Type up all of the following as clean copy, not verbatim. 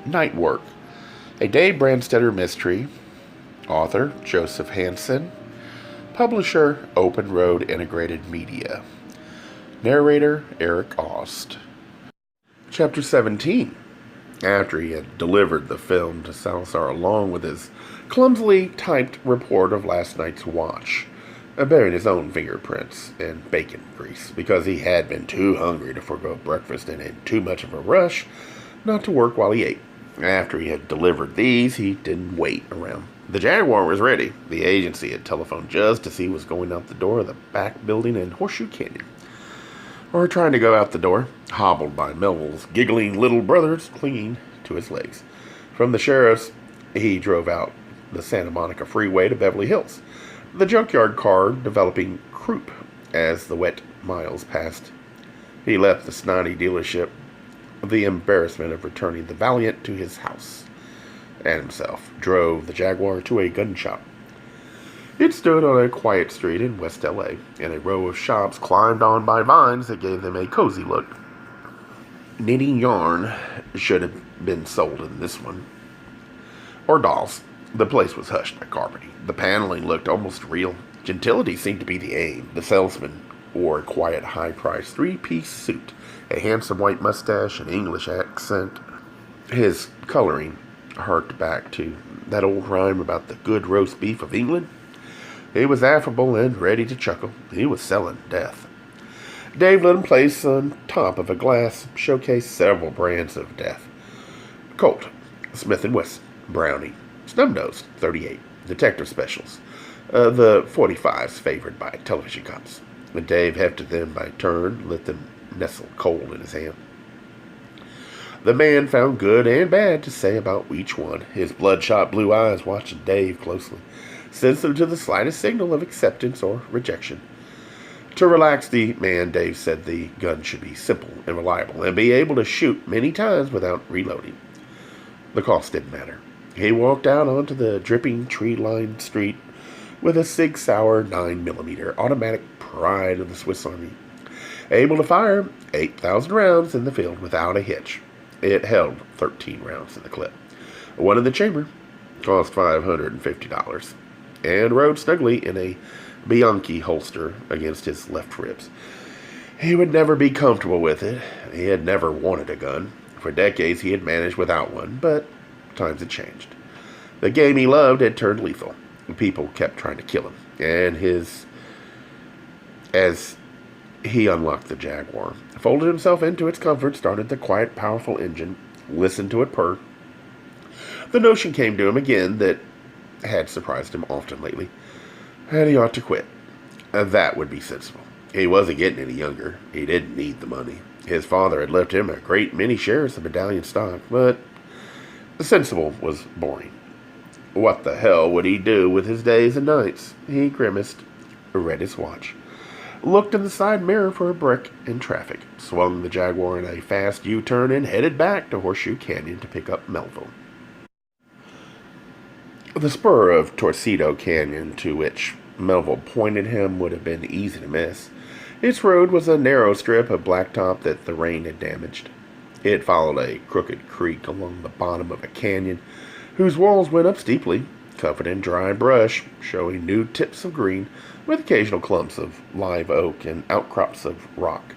Nightwork, a Dave Brandstetter mystery. Author Joseph Hansen. Publisher Open Road Integrated Media. Narrator Eric Aust. Chapter 17. After he had delivered the film to Salazar along with his clumsily typed report of last night's watch, bearing his own fingerprints and bacon grease, because he had been too hungry to forego breakfast and in too much of a rush not to work while he ate. After he had delivered these, he didn't wait around. The Jaguar was ready. The agency had telephoned just as he was going out the door of the back building in Horseshoe Canyon, or trying to go out the door, hobbled by Melville's giggling little brothers clinging to his legs. From the sheriff's, he drove out the Santa Monica Freeway to Beverly Hills, the junkyard car developing croup as the wet miles passed. He left the snotty dealership, the embarrassment of returning the Valiant to his house, and himself drove the Jaguar to a gun shop. It stood on a quiet street in West L.A., in a row of shops climbed on by vines that gave them a cozy look. Knitting yarn should have been sold in this one. Or dolls. The place was hushed by carpeting. The paneling looked almost real. Gentility seemed to be the aim. The salesman wore a quiet, high-priced three-piece suit, a handsome white mustache, an English accent. His coloring harked back to that old rhyme about the good roast beef of England. He was affable and ready to chuckle. He was selling death. Dave let him place on top of a glass showcase several brands of death. Colt, Smith & Wesson, Browning, Snub-Nosed, 38, Detective Specials, the 45s favored by television cops. When Dave hefted them by turn, let them nestle cold in his hand. The man found good and bad to say about each one. His bloodshot blue eyes watched Dave closely, sensitive to the slightest signal of acceptance or rejection. To relax the man, Dave said the gun should be simple and reliable and be able to shoot many times without reloading. The cost didn't matter. He walked out onto the dripping tree-lined street with a Sig Sauer 9mm automatic pride of the Swiss Army, able to fire 8,000 rounds in the field without a hitch. It held 13 rounds in the clip. One in the chamber cost $550, and rode snugly in a Bianchi holster against his left ribs. He would never be comfortable with it. He had never wanted a gun. For decades he had managed without one, but times had changed. The game he loved had turned lethal. People kept trying to kill him, and as he unlocked the Jaguar, folded himself into its comfort, started the quiet, powerful engine, listened to it purr. The notion came to him again that had surprised him often lately, that he ought to quit. That would be sensible. He wasn't getting any younger. He didn't need the money. His father had left him a great many shares of medallion stock, but sensible was boring. What the hell would he do with his days and nights? He grimaced, read his watch, looked in the side mirror for a brick in traffic, swung the Jaguar in a fast U-turn, and headed back to Horseshoe Canyon to pick up Melville. The spur of Torcida Canyon to which Melville pointed him would have been easy to miss. Its road was a narrow strip of blacktop that the rain had damaged. It followed a crooked creek along the bottom of a canyon whose walls went up steeply, covered in dry brush, showing new tips of green, with occasional clumps of live oak and outcrops of rock.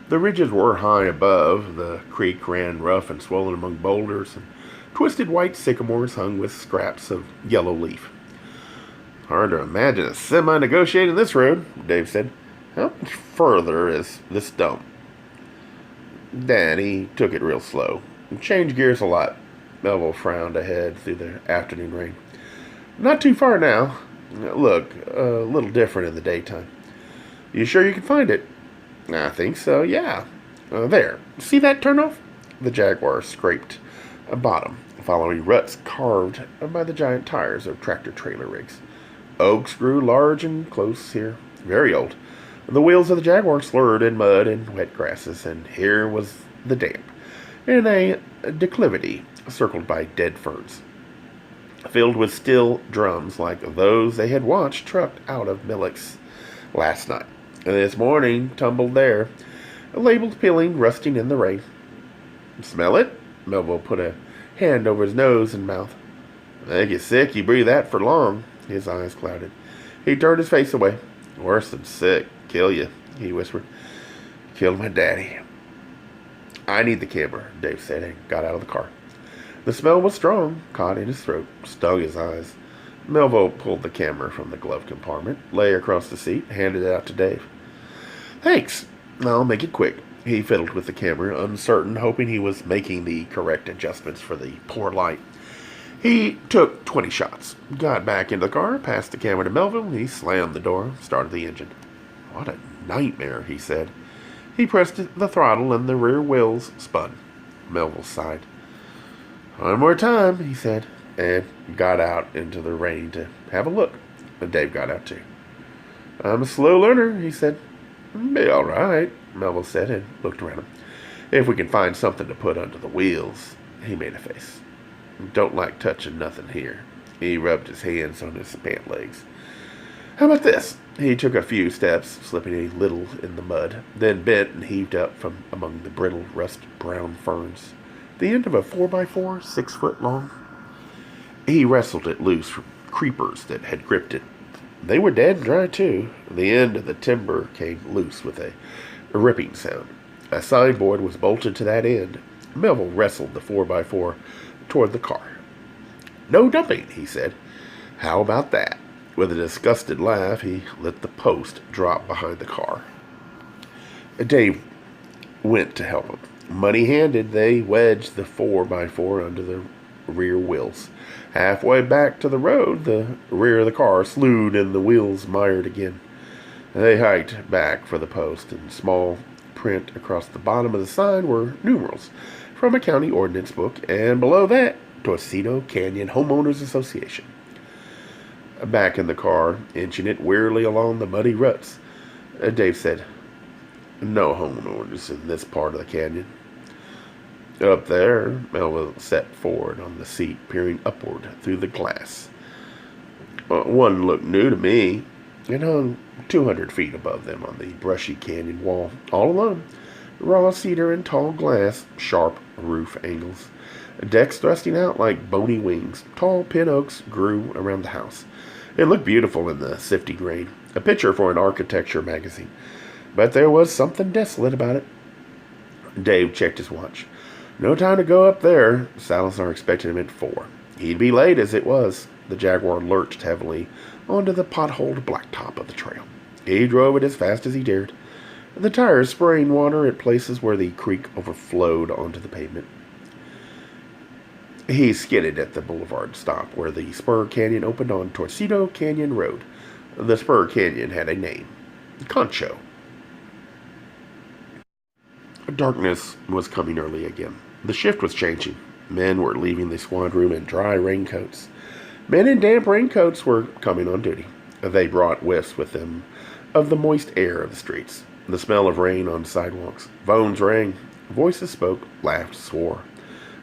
The ridges were high above. The creek ran rough and swollen among boulders, and twisted white sycamores hung with scraps of yellow leaf. Hard to imagine a semi negotiating this road, Dave said. How much further is this dump? Daddy took it real slow. Changed gears a lot. Melville frowned ahead through the afternoon rain. Not too far now. Look, a little different in the daytime. You sure you can find it? I think so, yeah. There. See that turnoff? The Jaguar scraped a bottom, following ruts carved by the giant tires of tractor-trailer rigs. Oaks grew large and close here, very old. The wheels of the Jaguar slurred in mud and wet grasses, and here was the damp, in a declivity circled by dead ferns, filled with steel drums like those they had watched trucked out of Millick's last night. This morning tumbled there, labels peeling, rusting in the rain. Smell it? Melville put a hand over his nose and mouth. "Make you sick, you breathe that for long." His eyes clouded. He turned his face away. "Worse than sick. Kill you," he whispered. "Killed my daddy." "I need the camera," Dave said, and got out of the car. The smell was strong, caught in his throat, stung his eyes. Melville pulled the camera from the glove compartment, lay across the seat, handed it out to Dave. "Thanks. I'll make it quick." He fiddled with the camera, uncertain, hoping he was making the correct adjustments for the poor light. He took 20 shots, got back into the car, passed the camera to Melville. He slammed the door, started the engine. "What a nightmare," he said. He pressed the throttle and the rear wheels spun. Melville sighed. "One more time," he said, and got out into the rain to have a look. And Dave got out too. "I'm a slow learner," he said. "Be all right," Melville said, and looked around him. "If we can find something to put under the wheels." He made a face. "Don't like touching nothing here." He rubbed his hands on his pant legs. "How about this?" He took a few steps, slipping a little in the mud, then bent and heaved up from among the brittle, rust-brown ferns. The end of a 4x4, 6 foot long. He wrestled it loose from creepers that had gripped it. They were dead and dry, too. The end of the timber came loose with a ripping sound. A signboard was bolted to that end. Melville wrestled the 4x4 toward the car. "No dumping," he said. "How about that?" With a disgusted laugh, he let the post drop behind the car. Dave went to help him. Money-handed, they wedged the 4x4 under the rear wheels. Halfway back to the road, the rear of the car slewed and the wheels mired again. They hiked back for the post, and small print across the bottom of the sign were numerals from a county ordinance book, and below that, Torcito Canyon Homeowners Association. Back in the car, inching it wearily along the muddy ruts, Dave said, "No homeowners in this part of the canyon." Up there, Melville sat forward on the seat, peering upward through the glass. One looked new to me. It hung 200 feet above them on the brushy canyon wall, all alone. Raw cedar and tall glass, sharp roof angles. Decks thrusting out like bony wings. Tall pin oaks grew around the house. It looked beautiful in the sifting rain. A picture for an architecture magazine. But there was something desolate about it. Dave checked his watch. No time to go up there. Salazar expected him at 4. He'd be late as it was. The Jaguar lurched heavily onto the potholed blacktop of the trail. He drove it as fast as he dared, the tires spraying water at places where the creek overflowed onto the pavement. He skidded at the boulevard stop where the Spur Canyon opened on Torcito Canyon Road. The Spur Canyon had a name. Concho. Darkness was coming early again. The shift was changing. Men were leaving the squad room in dry raincoats. Men in damp raincoats were coming on duty. They brought whiffs with them of the moist air of the streets, the smell of rain on sidewalks. Phones rang. Voices spoke, laughed, swore.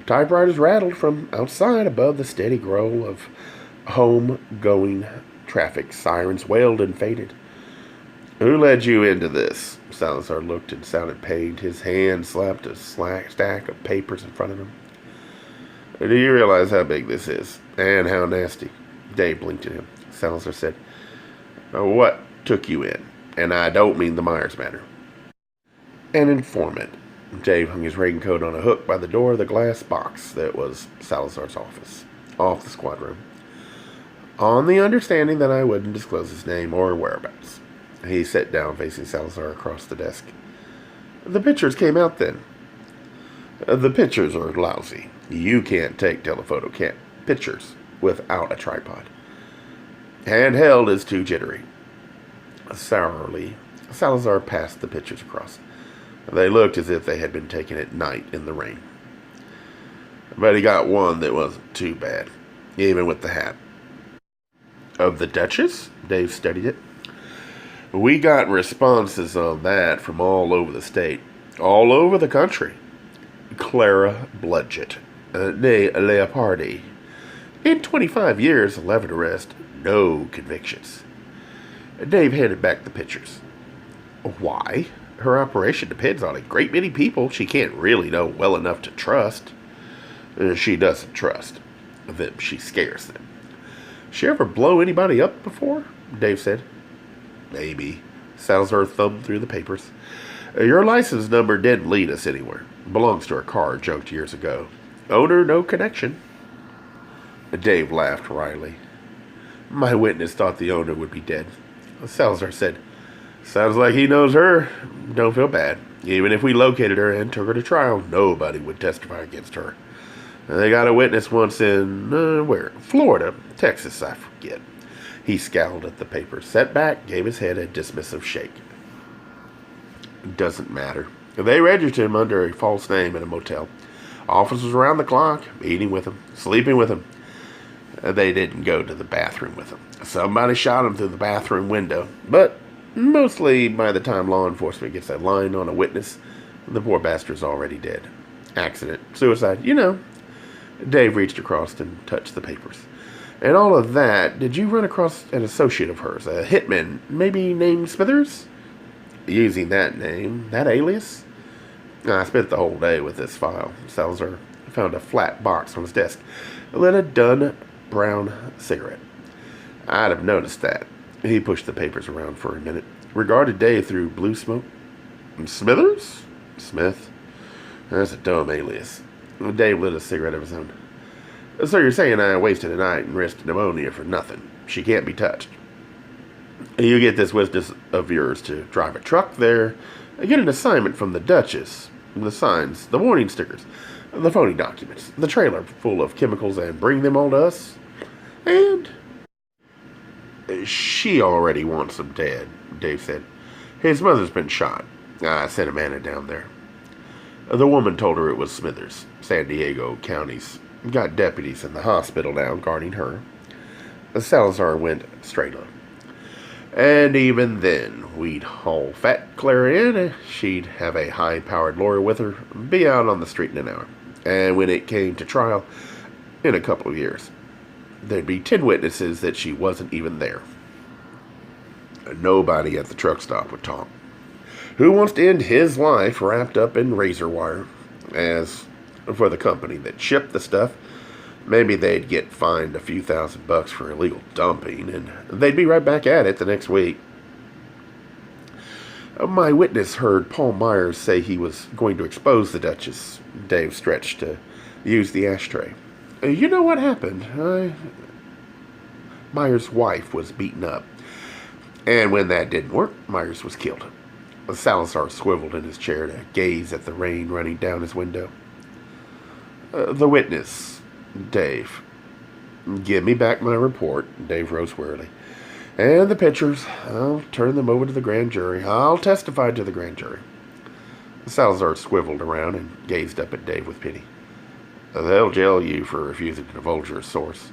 Typewriters rattled from outside above the steady growl of home-going traffic. Sirens wailed and faded. "Who led you into this?" Salazar looked and sounded pained. His hand slapped a stack of papers in front of him. "Do you realize how big this is? And how nasty?" Dave blinked at him. Salazar said, "What took you in? And I don't mean the Myers matter." "An informant." Dave hung his raincoat on a hook by the door of the glass box that was Salazar's office, off the squad room, on the understanding that I wouldn't disclose his name or whereabouts. He sat down facing Salazar across the desk. "The pictures came out then." "The pictures are lousy. You can't take telephoto pictures without a tripod. Handheld is too jittery." Sourly, Salazar passed the pictures across. They looked as if they had been taken at night in the rain. But he got one that wasn't too bad, even with the hat. "Of the Duchess?" Dave studied it. "We got responses on that from all over the state, all over the country. Clara Bludgett, née Leopardi. In 25 years, 11 arrests, no convictions." Dave handed back the pictures. "Why? Her operation depends on a great many people she can't really know well enough to trust." She doesn't trust them. She scares them. She ever blow anybody up before? Dave said. Maybe. Salazar thumbed through the papers. Your license number didn't lead us anywhere. Belongs to her car, joked years ago. Owner, no connection. Dave laughed wryly. My witness thought the owner would be dead. Salazar said, Sounds like he knows her. Don't feel bad. Even if we located her and took her to trial, nobody would testify against her. They got a witness once in, where? Florida, Texas, I forget. He scowled at the paper, sat back, gave his head a dismissive shake. Doesn't matter. They registered him under a false name in a motel. Officers around the clock, eating with him, sleeping with him. They didn't go to the bathroom with him. Somebody shot him through the bathroom window, but mostly by the time law enforcement gets a line on a witness, the poor bastard's already dead. Accident, suicide, you know. Dave reached across and touched the papers. And all of that, did you run across an associate of hers, a hitman, maybe named Smithers? Using that name, that alias? I spent the whole day with this file. Salazar found a flat box on his desk, lit a dun brown cigarette. I'd have noticed that. He pushed the papers around for a minute, regarded Dave through blue smoke. Smithers? Smith? That's a dumb alias. Dave lit a cigarette of his own. So you're saying I wasted a night and risked pneumonia for nothing? She can't be touched. You get this witness of yours to drive a truck there, get an assignment from the Duchess, the signs, the warning stickers, the phony documents, the trailer full of chemicals, and bring them all to us. And she already wants him dead, Dave said. His mother's been shot. I sent Amanda down there. The woman told her it was Smithers, San Diego County's. Got deputies in the hospital now guarding her. Salazar went straight on. And even then, we'd haul fat Clara in. She'd have a high-powered lawyer with her, be out on the street in an hour. And when it came to trial, in a couple of years, there'd be 10 witnesses that she wasn't even there. Nobody at the truck stop would talk. Who wants to end his life wrapped up in razor wire? As for the company that shipped the stuff, maybe they'd get fined a few $1,000 for illegal dumping, and they'd be right back at it the next week. My witness heard Paul Myers say he was going to expose the Duchess. Dave stretched to use the ashtray. You know what happened? Myers' wife was beaten up. And when that didn't work, Myers was killed. Salazar swiveled in his chair to gaze at the rain running down his window. The witness, Dave. Give me back my report. Dave rose wearily. And the pictures. I'll turn them over to the grand jury. I'll testify to the grand jury. Salazar swiveled around and gazed up at Dave with pity. They'll jail you for refusing to divulge your source.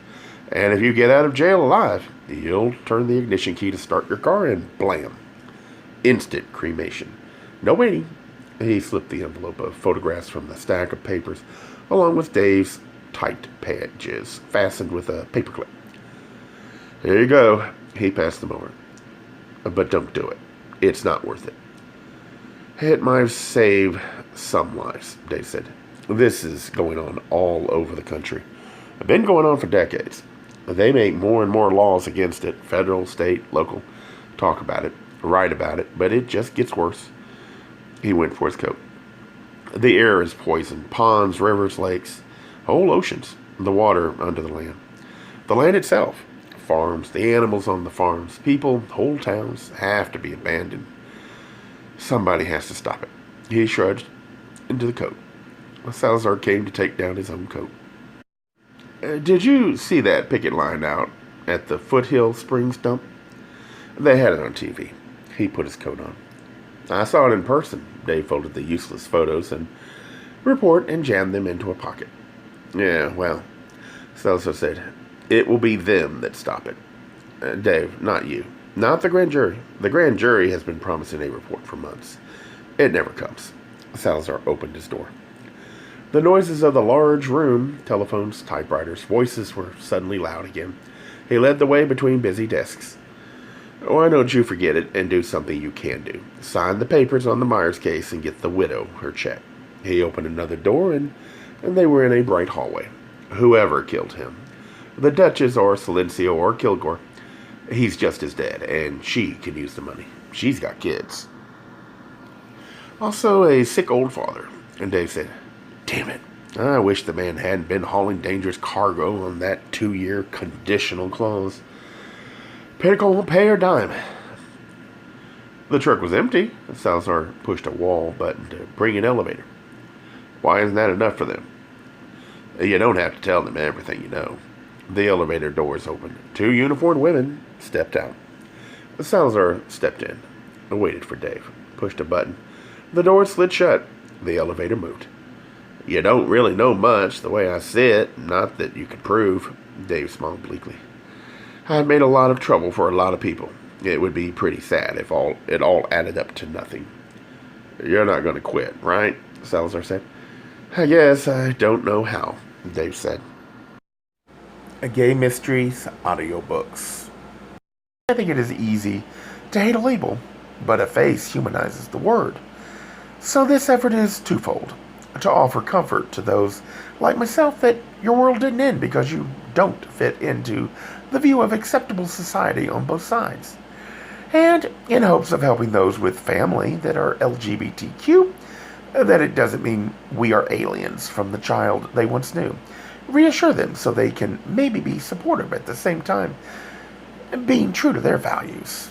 And if you get out of jail alive, you'll turn the ignition key to start your car and blam. Instant cremation. No waiting. He slipped the envelope of photographs from the stack of papers, along with Dave's tight pages, fastened with a paperclip. Here you go. He passed them over. But don't do it. It's not worth it. It might save some lives, Dave said. This is going on all over the country. It's been going on for decades. They make more and more laws against it, federal, state, local. Talk about it, write about it, but it just gets worse. He went for his coat. The air is poisoned. Ponds, rivers, lakes, whole oceans, the water under the land. The land itself, farms, the animals on the farms, people, whole towns have to be abandoned. Somebody has to stop it. He shrugged into the coat. Salazar came to take down his own coat. Did you see that picket line out at the Foothill Springs dump? They had it on TV. He put his coat on. I saw it in person. Dave folded the useless photos and report and jammed them into a pocket. Yeah, well, Salazar said, it will be them that stop it. Dave, not you. Not the grand jury. The grand jury has been promising a report for months. It never comes. Salazar opened his door. The noises of the large room, telephones, typewriters, voices were suddenly loud again. He led the way between busy desks. Why don't you forget it and do something you can do? Sign the papers on the Myers case and get the widow her check. He opened another door and and they were in a bright hallway. Whoever killed him, the Duchess or Silencio or Kilgore, he's just as dead, and she can use the money. She's got kids. Also a sick old father. And Dave said, "Damn it. I wish the man hadn't been hauling dangerous cargo on that 2-year conditional clause. Pinnacle won't pay her dime." The truck was empty. Salazar pushed a wall button to bring an elevator. "Why isn't that enough for them?" "You don't have to tell them everything you know." The elevator doors opened. 2 uniformed women stepped out. Salazar stepped in, waited for Dave, pushed a button. The door slid shut. The elevator moved. "You don't really know much, the way I see it. Not that you could prove." Dave smiled bleakly. "I've made a lot of trouble for a lot of people. It would be pretty sad if it all added up to nothing." "You're not going to quit, right?" Salazar said. "I guess I don't know how," Dave said. Gay Mysteries audiobooks. I think it is easy to hate a label, but a face humanizes the word. So this effort is twofold: to offer comfort to those like myself that your world didn't end because you don't fit into the view of acceptable society on both sides, and in hopes of helping those with family that are LGBTQ, that it doesn't mean we are aliens from the child they once knew. Reassure them so they can maybe be supportive at the same time, being true to their values.